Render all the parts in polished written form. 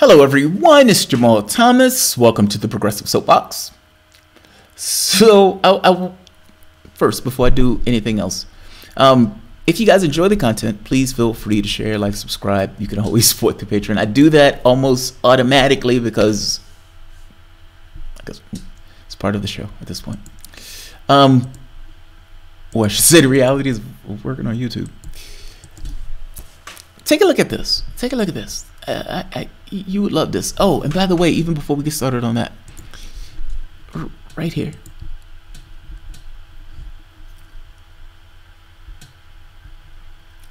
Hello everyone, it's Jamarl Thomas. Welcome to the Progressive Soapbox. So, first, before I do anything else, if you guys enjoy the content, please feel free to share, like, subscribe. You can always support the Patreon. I do that almost automatically because I guess it's part of the show at this point. Or I should say the reality is working on YouTube. Take a look at this. Take a look at this. You would love this. Oh, and by the way, even before we get started on that, right here.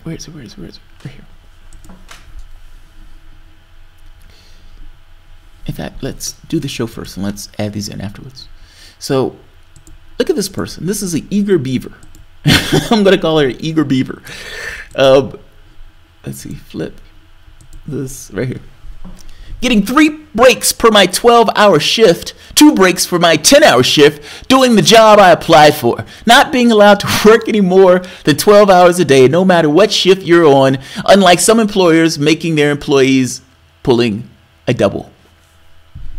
Where is it? Right here. In fact, let's do the show first and let's add these in afterwards. So, look at this person. This is an eager beaver. I'm going to call her an eager beaver. Let's see, flip this right here. Getting 3 breaks per my 12-hour shift, 2 breaks for my 10-hour shift, doing the job I applied for, not being allowed to work any more than 12 hours a day, no matter what shift you're on, unlike some employers making their employees pulling a double.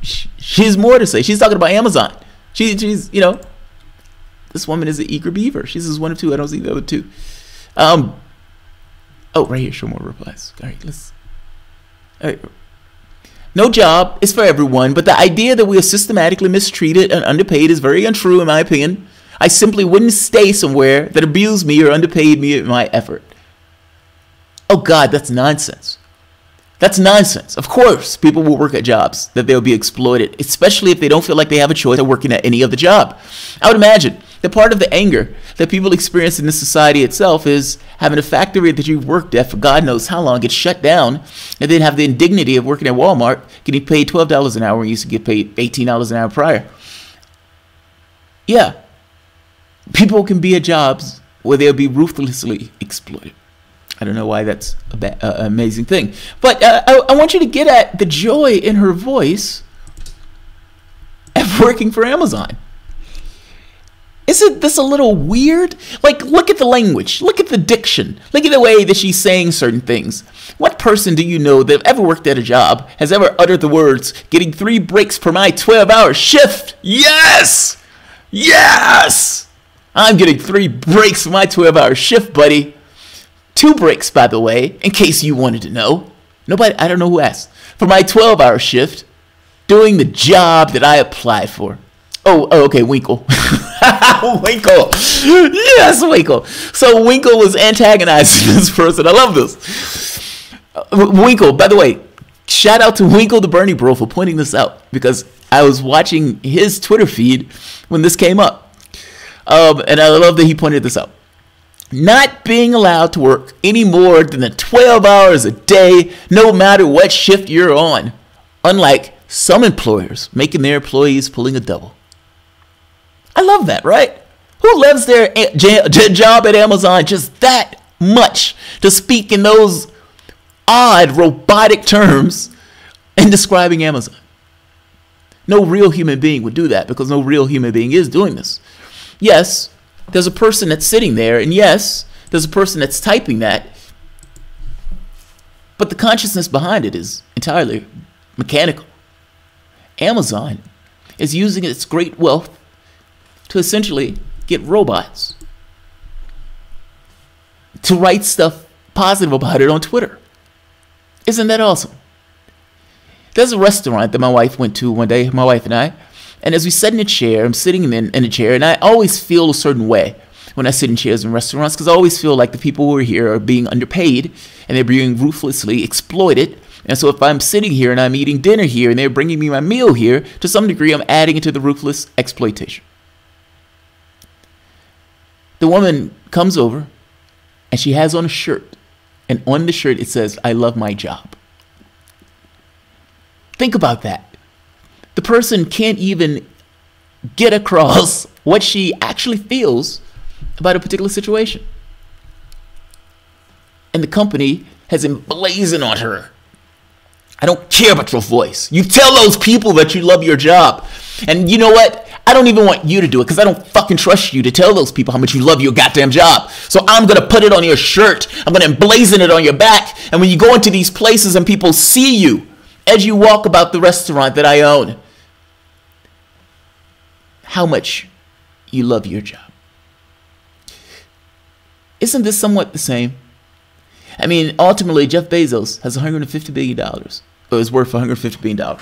She's more to say. She's talking about Amazon. She's, you know, this woman is an eager beaver. She's just one of two. I don't see the other two. Oh, right here, show more replies. All right. No job is for everyone, but the idea that we are systematically mistreated and underpaid is very untrue in my opinion. I simply wouldn't stay somewhere that abused me or underpaid me in my effort. Oh God, that's nonsense. That's nonsense. Of course, people will work at jobs that they'll be exploited, especially if they don't feel like they have a choice of working at any other job. I would imagine that part of the anger that people experience in this society itself is having a factory that you've worked at for God knows how long get shut down, and then have the indignity of working at Walmart, getting paid $12 an hour when you used to get paid $18 an hour prior. Yeah, people can be at jobs where they'll be ruthlessly exploited. I don't know why that's an amazing thing. But I want you to get at the joy in her voice at working for Amazon. Isn't this a little weird? Like, look at the language. Look at the diction. Look at the way that she's saying certain things. What person do you know that ever worked at a job has ever uttered the words, getting 3 breaks per my 12-hour shift? Yes! Yes! I'm getting 3 breaks for my 12-hour shift, buddy. 2 breaks, by the way, in case you wanted to know. Nobody, I don't know who asked. For my 12-hour shift, doing the job that I applied for. Oh, okay, Winkle. Winkle. Yes, Winkle. So Winkle was antagonizing this person. I love this. Winkle, by the way, shout out to Winkle the Bernie Bro for pointing this out, because I was watching his Twitter feed when this came up. And I love that he pointed this out. Not being allowed to work any more than the 12 hours a day, no matter what shift you're on. Unlike some employers making their employees pulling a double. I love that, right? Who loves their job at Amazon just that much to speak in those odd robotic terms in describing Amazon? No real human being would do that, because no real human being is doing this. Yes, there's a person that's sitting there, and yes, there's a person that's typing that, but the consciousness behind it is entirely mechanical. Amazon is using its great wealth to essentially get robots to write stuff positive about it on Twitter. Isn't that awesome? There's a restaurant that my wife went to one day, my wife and I, and as we sat in a chair, I'm sitting in a chair, and I always feel a certain way when I sit in chairs in restaurants, because I always feel like the people who are here are being underpaid and they're being ruthlessly exploited. And so if I'm sitting here and I'm eating dinner here and they're bringing me my meal here, to some degree I'm adding into the ruthless exploitation. The woman comes over and she has on a shirt, and on the shirt it says, "I love my job." Think about that. The person can't even get across what she actually feels about a particular situation. And the company has emblazoned on her. I don't care about your voice. You tell those people that you love your job. And you know what? I don't even want you to do it, because I don't fucking trust you to tell those people how much you love your goddamn job. So I'm going to put it on your shirt. I'm going to emblazon it on your back. And when you go into these places and people see you as you walk about the restaurant that I own, how much you love your job. Isn't this somewhat the same? I mean, ultimately, Jeff Bezos has $150 billion, or is worth $150 billion.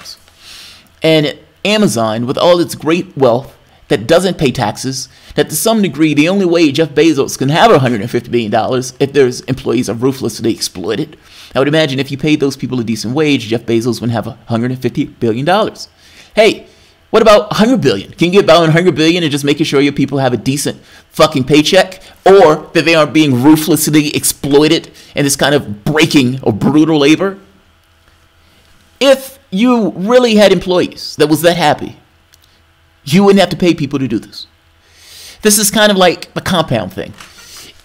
And Amazon, with all its great wealth that doesn't pay taxes, that to some degree, the only way Jeff Bezos can have $150 billion if there's employees are ruthlessly exploited. I would imagine if you paid those people a decent wage, Jeff Bezos would have $150 billion. Hey, what about $100 billion? Can you get about $100 billion and just making sure your people have a decent fucking paycheck, or that they aren't being ruthlessly exploited in this kind of breaking or brutal labor? If you really had employees that was that happy, you wouldn't have to pay people to do this. This is kind of like the compound thing.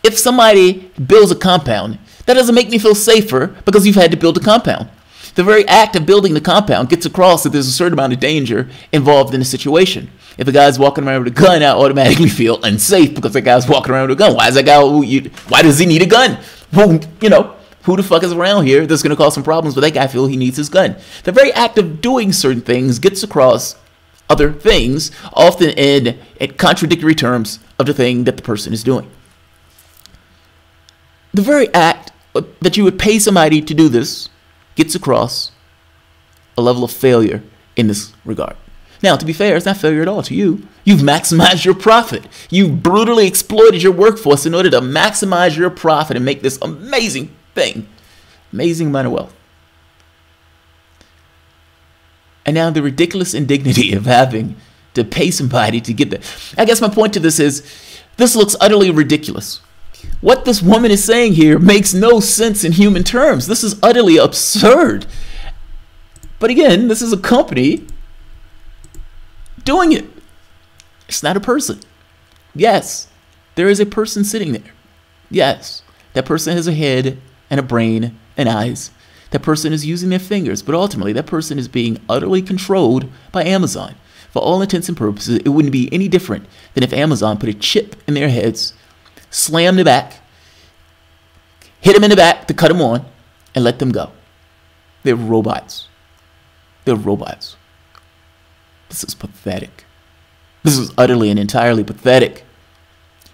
If somebody builds a compound, that doesn't make me feel safer because you've had to build a compound. The very act of building the compound gets across that there's a certain amount of danger involved in a situation. If a guy's walking around with a gun, I automatically feel unsafe because that guy's walking around with a gun. Why is that guy? Why does he need a gun? Well, you know, who the fuck is around here that's going to cause some problems? But that guy feels he needs his gun. The very act of doing certain things gets across other things, often in contradictory terms of the thing that the person is doing. The very act that you would pay somebody to do this gets across a level of failure in this regard. Now, to be fair, it's not failure at all to you. You've maximized your profit. You've brutally exploited your workforce in order to maximize your profit and make this amazing thing, amazing amount of wealth. And now the ridiculous indignity of having to pay somebody to get that. I guess my point to this is, this looks utterly ridiculous. What this woman is saying here makes no sense in human terms. This is utterly absurd. But again, this is a company doing it. It's not a person. Yes, there is a person sitting there. Yes, that person has a head and a brain and eyes. That person is using their fingers, but ultimately that person is being utterly controlled by Amazon. For all intents and purposes, it wouldn't be any different than if Amazon put a chip in their heads, slam the back, hit them in the back to cut them on, and let them go. They're robots. They're robots. This is pathetic. This is utterly and entirely pathetic.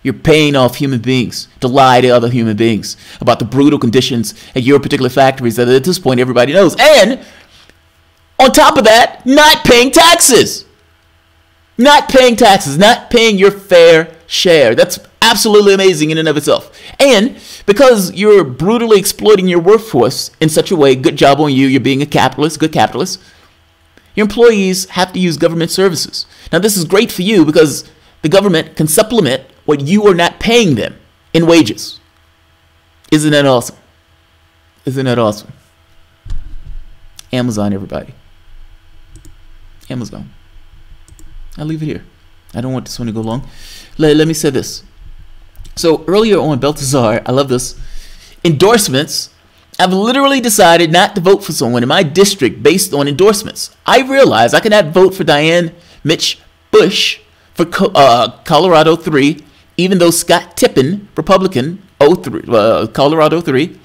You're paying off human beings to lie to other human beings about the brutal conditions at your particular factories that at this point everybody knows. And on top of that, not paying taxes. Not paying taxes, not paying your fair share. That's absolutely amazing in and of itself. And because you're brutally exploiting your workforce in such a way, good job on you, you're being a capitalist, good capitalist, your employees have to use government services. Now this is great for you because the government can supplement what you are not paying them in wages. Isn't that awesome? Isn't that awesome? Amazon, everybody. Amazon. I'll leave it here. I don't want this one to go long. Let me say this. So earlier on Balthazar, I love this. Endorsements. I've literally decided not to vote for someone in my district based on endorsements. I realize I cannot vote for Diane Mitch Bush for Colorado 3, even though Scott Tippin, Republican, Colorado 3,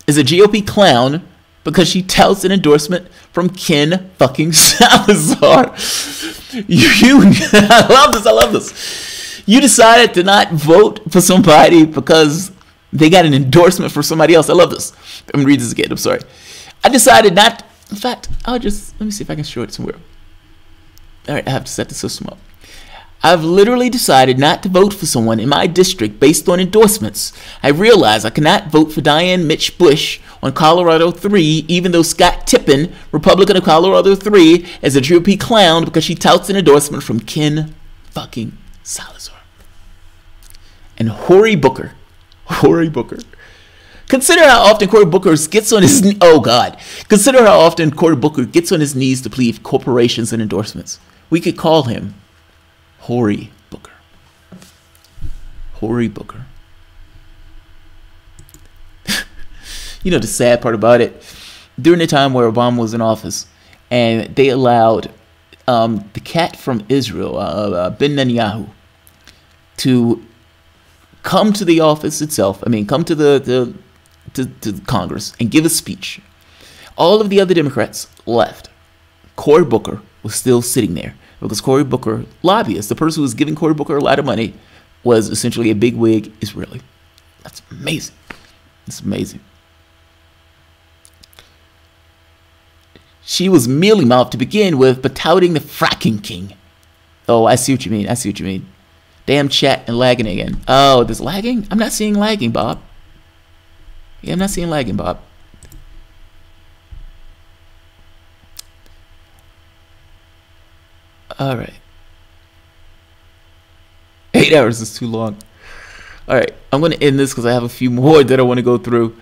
is a GOP clown because she touts an endorsement from Ken fucking Salazar. I love this. You decided to not vote for somebody because they got an endorsement for somebody else. I love this. Let me read this again. I'm sorry. I decided not. In fact, let me see if I can show it somewhere. All right, I have to set the system up. I've literally decided not to vote for someone in my district based on endorsements. I realize I cannot vote for Diane Mitch Bush on Colorado 3, even though Scott Tippin, Republican of Colorado 3, is a GOP clown because she touts an endorsement from Ken fucking Salazar. And Cory Booker. Consider how often Cory Booker gets on his Consider how often Cory Booker gets on his knees to plead for corporations and endorsements. We could call him Cory Booker. Cory Booker. You know the sad part about it? During the time where Obama was in office, and they allowed the cat from Israel, Ben Netanyahu, to come to the office itself. I mean, come to the to Congress and give a speech. all of the other Democrats left. Cory Booker was still sitting there because Cory Booker, lobbyist, the person who was giving Cory Booker a lot of money, was essentially a bigwig Israeli. That's amazing. It's amazing. She was mealy-mouthed to begin with, but touting the fracking king. Oh, I see what you mean. I see what you mean. Damn chat and lagging again. Oh, there's lagging? I'm not seeing lagging, Bob. Yeah, I'm not seeing lagging, Bob. All right. 8 hours is too long. All right, I'm going to end this because I have a few more that I want to go through.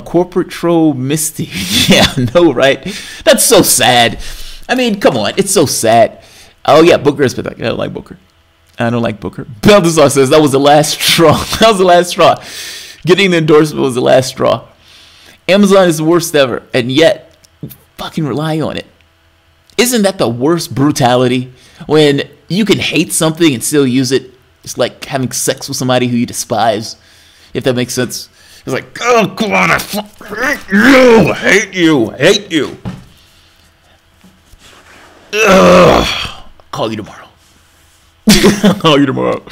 Corporate troll Misty. Yeah, I know, right? That's so sad. I mean, come on. It's so sad. Oh, yeah, Booker is pathetic. I don't like Booker. I don't like Booker. Balthazar says that was the last straw. That was the last straw. Getting the endorsement was the last straw. Amazon is the worst ever, and yet you fucking rely on it. Isn't that the worst brutality? When you can hate something and still use it. It's like having sex with somebody who you despise, if that makes sense. It's like, oh, come on, I hate you, hate you. Ugh. I'll call you tomorrow. I'll call you tomorrow.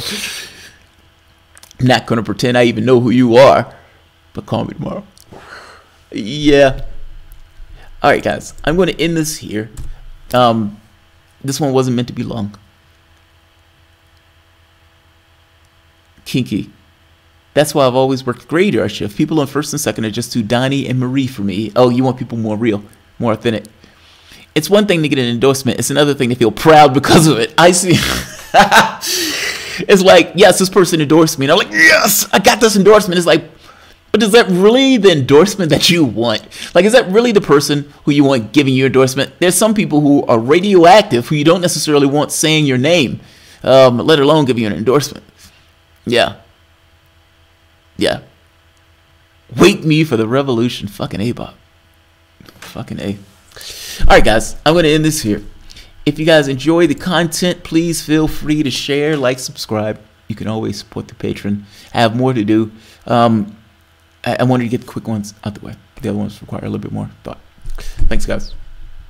I'm not going to pretend I even know who you are, but call me tomorrow. Yeah. All right, guys, I'm going to end this here. This one wasn't meant to be long. Kinky. That's why I've always worked graveyard shift. People on first and second are just too Donnie and Marie for me. Oh, you want people more real, more authentic. It's one thing to get an endorsement. It's another thing to feel proud because of it. I see. It's like, yes, this person endorsed me. And I'm like, yes, I got this endorsement. It's like, but is that really the endorsement that you want? Like, is that really the person who you want giving you endorsement? There's some people who are radioactive who you don't necessarily want saying your name, let alone giving you an endorsement. Yeah. Yeah. Wake me for the revolution. Fucking A, Bob. Fucking A. Alright, guys. I'm going to end this here. If you guys enjoy the content, please feel free to share, like, subscribe. You can always support the patron. I have more to do. I wanted to get the quick ones out the way. The other ones require a little bit more thought. Thanks, guys.